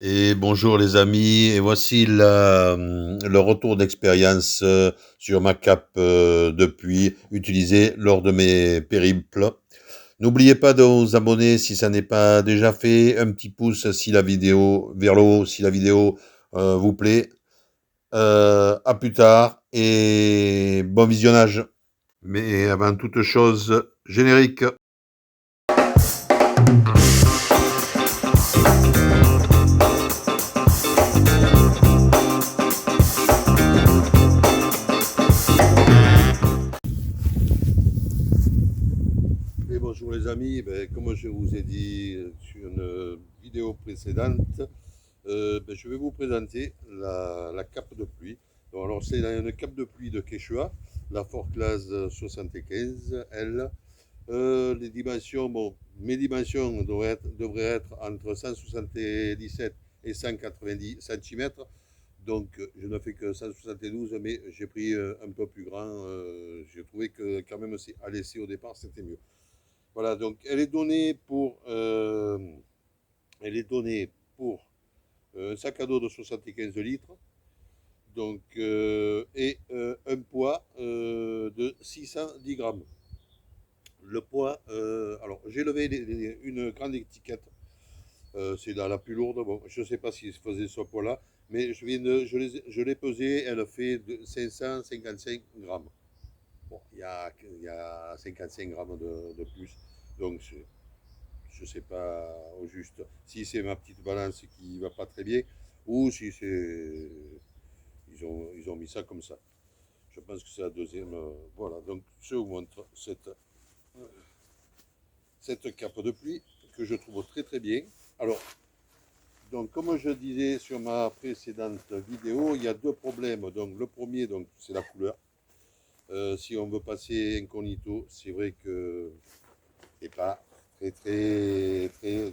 Et bonjour les amis, et voici le retour d'expérience sur ma cape de pluie utilisée lors de mes périples. N'oubliez pas de vous abonner si ça n'est pas déjà fait, un petit pouce si la vidéo vers le haut si la vidéo vous plaît. À plus tard et bon visionnage. Mais avant toute chose, générique. Et bonjour les amis, comme je vous ai dit sur une vidéo précédente, je vais vous présenter la cape de pluie. Donc, alors c'est une cape de pluie de Quechua, la Forclaz 75 L. Les dimensions, bon, mes dimensions devraient être entre 177 et 190 cm. Donc je ne fais que 172, mais j'ai pris un peu plus grand. J'ai trouvé que quand même à laisser au départ c'était mieux. Voilà, donc elle est donnée pour un sac à dos de 75 litres, donc, et un poids de 610 grammes. Le poids, alors j'ai levé une grande étiquette, c'est la plus lourde, bon, je ne sais pas si je faisait ce poids-là, mais je l'ai pesée, elle fait 555 grammes. Bon, il y a 55 grammes de plus, donc je ne sais pas au juste si c'est ma petite balance qui ne va pas très bien ou si c'est ils ont mis ça comme ça. Je pense que c'est la deuxième. Voilà, donc je vous montre cette cape de pluie que je trouve très très bien. Alors, donc comme je disais sur ma précédente vidéo, il y a deux problèmes. Donc le premier, donc c'est la couleur. Si on veut passer incognito, c'est vrai que c'est pas très très très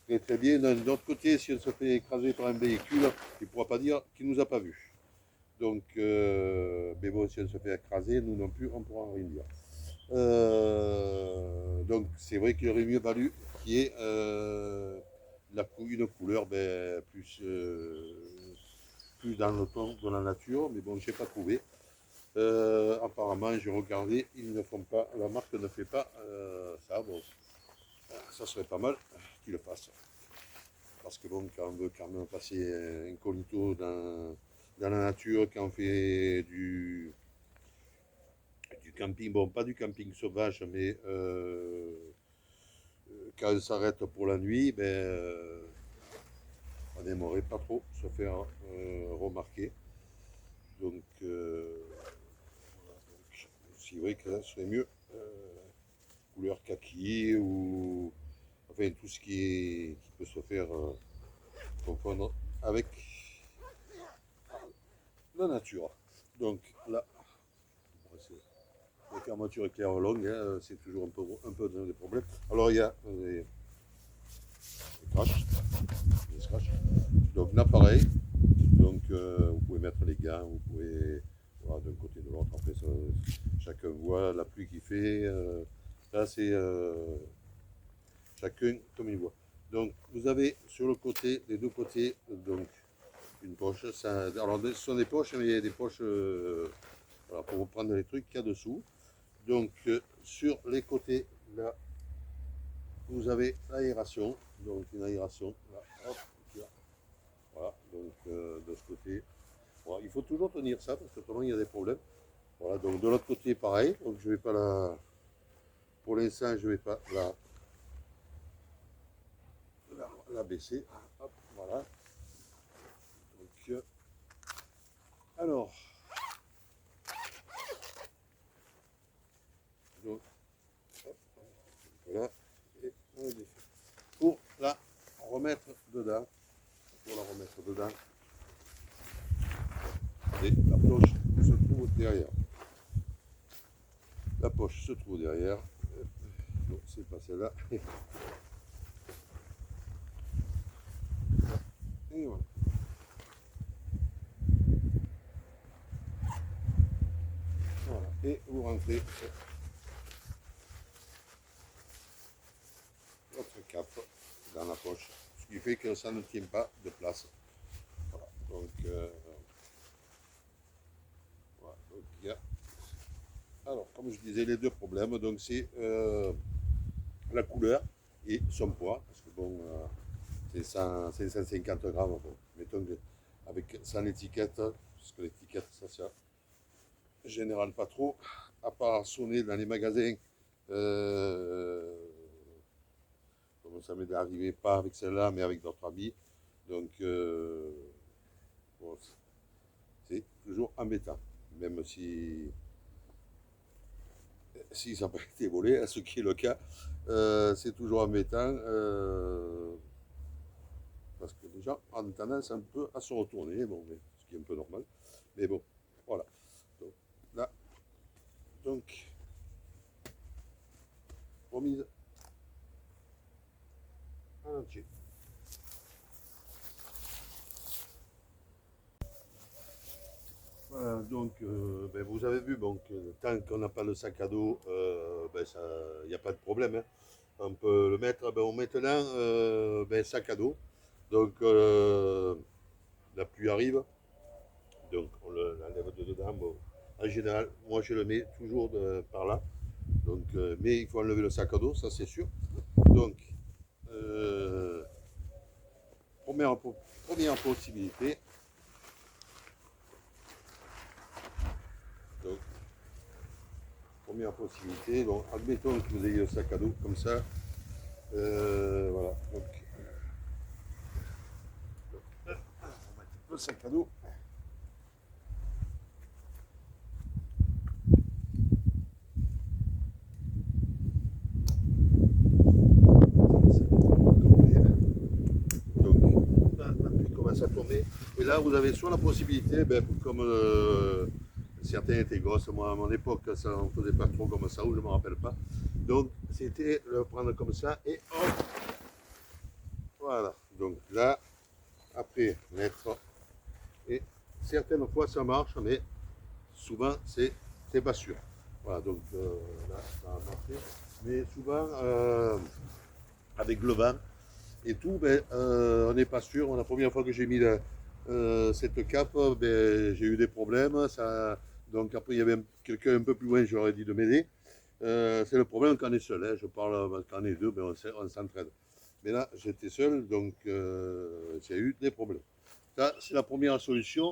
très très bien. D'un autre côté, si on se fait écraser par un véhicule, il ne pourra pas dire qu'il ne nous a pas vus. Donc, mais bon, si on se fait écraser, nous non plus, on ne pourra rien dire. Donc, c'est vrai qu'il aurait mieux valu qu'il y ait une couleur plus dans le ton de la nature, mais bon, je n'ai pas trouvé. Apparemment, j'ai regardé, ils ne font pas, la marque ne fait pas ça. Bon, ça serait pas mal qu'ils le fassent. Parce que bon, quand on veut quand même passer incognito dans la nature, quand on fait du camping, bon, pas du camping sauvage, mais quand on s'arrête pour la nuit, on n'aimerait pas trop se faire remarquer. Donc, c'est vrai que ça serait mieux couleur kaki ou enfin tout ce qui peut se faire confondre avec la nature. Donc là, la fermeture éclair longue, hein, c'est toujours un peu des problèmes. Alors il y a des scratchs. Donc l'appareil, donc vous pouvez mettre les gants, vous pouvez voilà, d'un côté de l'autre. Après, chacun voit la pluie qui fait. Là, c'est chacun comme il voit. Donc vous avez sur le côté, les deux côtés, donc une poche. Ça, alors ce sont des poches, mais il y a des poches voilà, pour vous prendre les trucs qu'il y a dessous. Donc sur les côtés, là, vous avez l'aération. Donc une aération, là, hop, là. Voilà, donc de ce côté. Voilà, il faut toujours tenir ça parce que autrement il y a des problèmes. Voilà, donc de l'autre côté pareil. Donc je vais pas la. Pour l'instant, je vais pas la baisser. Hop, voilà. Donc, alors, donc, hop, voilà. Et on la défait. Pour la remettre dedans, pour la remettre dedans, et la poche se trouve derrière. La poche se trouve derrière. Non, c'est pas celle-là. Et voilà. Voilà. Et vous rentrez votre cape dans la poche, ce qui fait que ça ne tient pas de place. Voilà. Donc, voilà. Donc, il y a... Alors, comme je disais, les deux problèmes, donc c'est la couleur et son poids, parce que bon, c'est 150 grammes, bon, mettons que avec sans étiquette, parce que l'étiquette, ça général pas trop, à part sonner dans les magasins, comme ça m'est arrivé, pas avec celle-là, mais avec d'autres habits. Donc, bon, c'est toujours embêtant, même si ça n'a pas été volé, à ce qui est le cas, c'est toujours embêtant, parce que les gens ont tendance un peu à se retourner, bon, mais, ce qui est un peu normal. Mais bon, voilà. Donc, là, donc, remise en entier. Voilà, donc, ben, vous avez vu, donc, tant qu'on n'a pas le sac à dos, ben, il n'y a pas de problème, hein. On peut le mettre. Ben, maintenant, ben, sac à dos. Donc, la pluie arrive, donc on l'enlève de dedans. Bon, en général, moi je le mets toujours par là. Donc, mais il faut enlever le sac à dos, ça c'est sûr. Donc, euh, première, première possibilité. Donc, première possibilité. Donc, admettons que vous ayez le sac à dos comme ça. Voilà. Donc, on va mettre le sac à dos. Donc, la pluie commence à tomber. Et là, vous avez soit la possibilité, ben, comme certains étaient gosses, moi à mon époque, ça, on ne faisait pas trop comme ça, ou je ne me rappelle pas. Donc, c'était le prendre comme ça et hop, voilà. Donc là, après, mettre. Et certaines fois, ça marche, mais souvent, c'est pas sûr. Voilà, donc là, ça a marché. Mais souvent, avec le vent et tout, ben, on n'est pas sûr. La première fois que j'ai mis cette cape, ben, j'ai eu des problèmes. Ça, donc après, il y avait quelqu'un un peu plus loin, j'aurais dit de m'aider. C'est le problème quand on est seul, hein. Je parle quand on est deux, ben, on s'entraide. Mais là, j'étais seul, donc j'ai eu des problèmes. Ça, c'est la première solution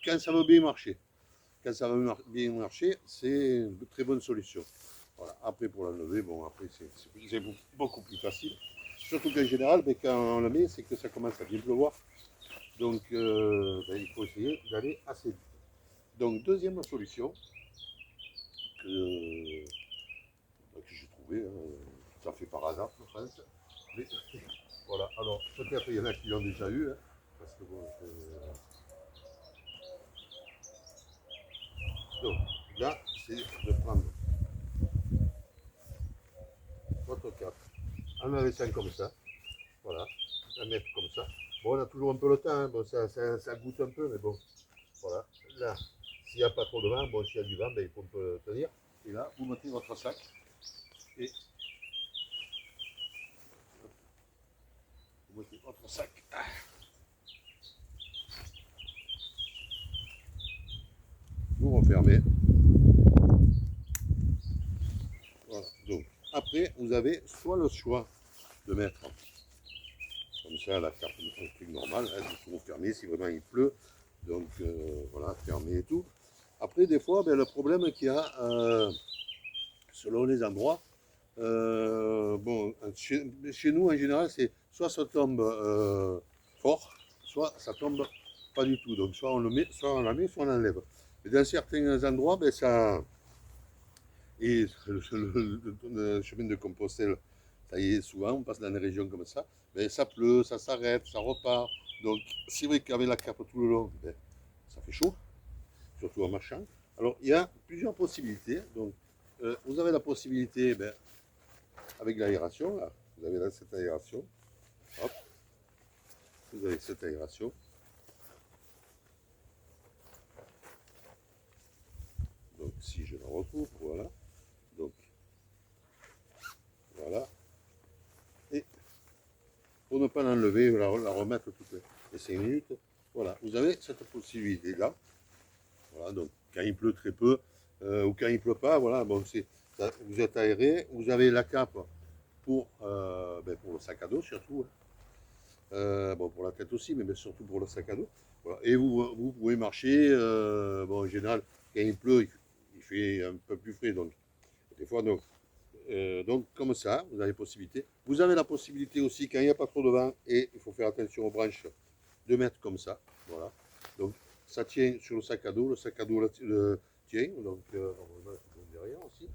quand ça veut bien marcher. Quand ça va bien marcher, c'est une très bonne solution. Voilà. Après, pour l'enlever, bon, après, c'est beaucoup plus facile. Surtout qu'en général, ben, quand on le met, c'est que ça commence à bien pleuvoir. Donc, ben, il faut essayer d'aller assez vite. Donc, deuxième solution que j'ai trouvée, tout à fait par hasard, je pense. Mais, voilà, alors, peut-être il y en a qui l'ont déjà eu, hein, parce que bon, donc, là, c'est de prendre votre cape, en la laissant comme ça, voilà, la mettre comme ça. Bon, on a toujours un peu le temps, hein. Bon, ça goûte un peu, mais bon, voilà. Là, s'il n'y a pas trop de vent, bon, s'il y a du vent, ben, il faut un peu tenir. Et là, vous mettez votre sac et vous mettez votre sac. Vous refermez. Voilà. Donc, après, vous avez soit le choix de mettre comme ça la carte, un truc normal, hein, vous fermez si vraiment il pleut. Donc, voilà, fermé et tout. Après, des fois, ben, le problème qu'il y a, selon les endroits, bon, chez nous, en général, c'est soit ça tombe fort, soit ça tombe pas du tout. Donc, soit on le met, soit on la met, soit on l'enlève. Et dans certains endroits, ben, ça. Et le chemin de Compostelle, ça y est, souvent, on passe dans des régions comme ça, ben, ça pleut, ça s'arrête, ça repart. Donc, c'est vrai qu'avec la cape tout le long, ben, ça fait chaud, surtout en marchant. Alors, il y a plusieurs possibilités. Donc, vous avez la possibilité, ben, avec l'aération, là, vous avez là cette aération, hop, vous avez cette aération. Donc, si je la retrouve, voilà. Donc, voilà. Et pour ne pas l'enlever, la remettre toutes les 5 minutes. Voilà, vous avez cette possibilité-là. Voilà, donc quand il pleut très peu, ou quand il ne pleut pas, voilà, bon, vous êtes aéré, vous avez la cape pour le sac à dos surtout. Bon, pour la tête aussi, mais surtout pour le sac à dos. Voilà. Et vous pouvez marcher, bon, en général, quand il pleut, il fait un peu plus frais, donc des fois, donc comme ça, vous avez possibilité. Vous avez la possibilité aussi, quand il n'y a pas trop de vent, et il faut faire attention aux branches, de mettre comme ça. Voilà. Donc ça tient sur le sac à dos, le sac à dos le tient, donc normalement, c'est derrière aussi.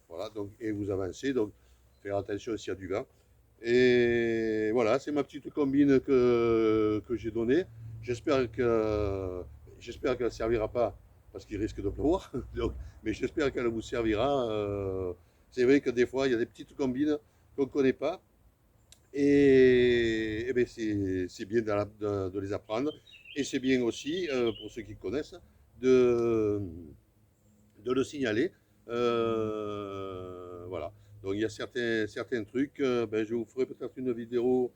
Voilà, donc, et vous avancez, donc faire attention s'il y a du vent. Et voilà, c'est ma petite combine que j'ai donnée. J'espère qu'elle ne servira pas parce qu'il risque de pleuvoir. Donc, mais j'espère qu'elle vous servira. C'est vrai que des fois, il y a des petites combines qu'on ne connaît pas. Et ben c'est bien de les apprendre. Et c'est bien aussi, pour ceux qui connaissent, de, de le signaler. Voilà. Donc il y a certains trucs. Ben, je vous ferai peut-être une vidéo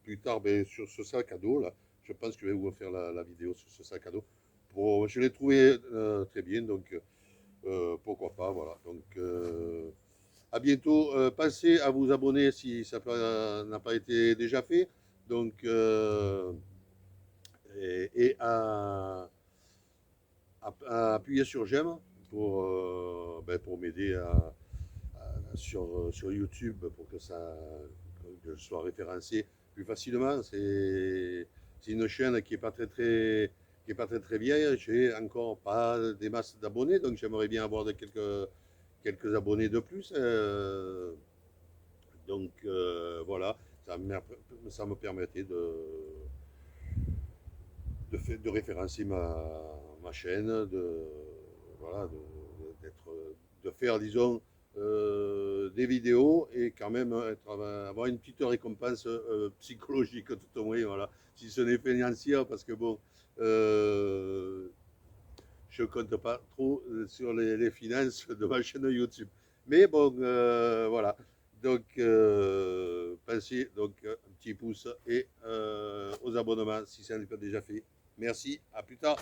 plus tard ben, sur ce sac à dos. Là. Je pense que je vais vous faire la vidéo sur ce sac à dos. Je l'ai trouvé très bien, donc pourquoi pas. Voilà. Donc à bientôt. Pensez à vous abonner si ça n'a pas été déjà fait. Donc et à appuyer sur j'aime pour m'aider sur YouTube pour que que je sois référencé plus facilement. C'est une chaîne qui n'est pas qui est pas très vieille. J'ai encore pas des masses d'abonnés, donc j'aimerais bien avoir quelques abonnés de plus. Donc voilà, ça me permettait de référencer ma chaîne, voilà, de faire, disons, des vidéos et quand même avoir une petite récompense psychologique tout au moins, voilà. Si ce n'est financière, parce que bon, je compte pas trop sur les finances de ma chaîne YouTube. Mais bon, voilà. Donc, pensez donc un petit pouce et aux abonnements si ça n'est pas déjà fait. Merci, à plus tard.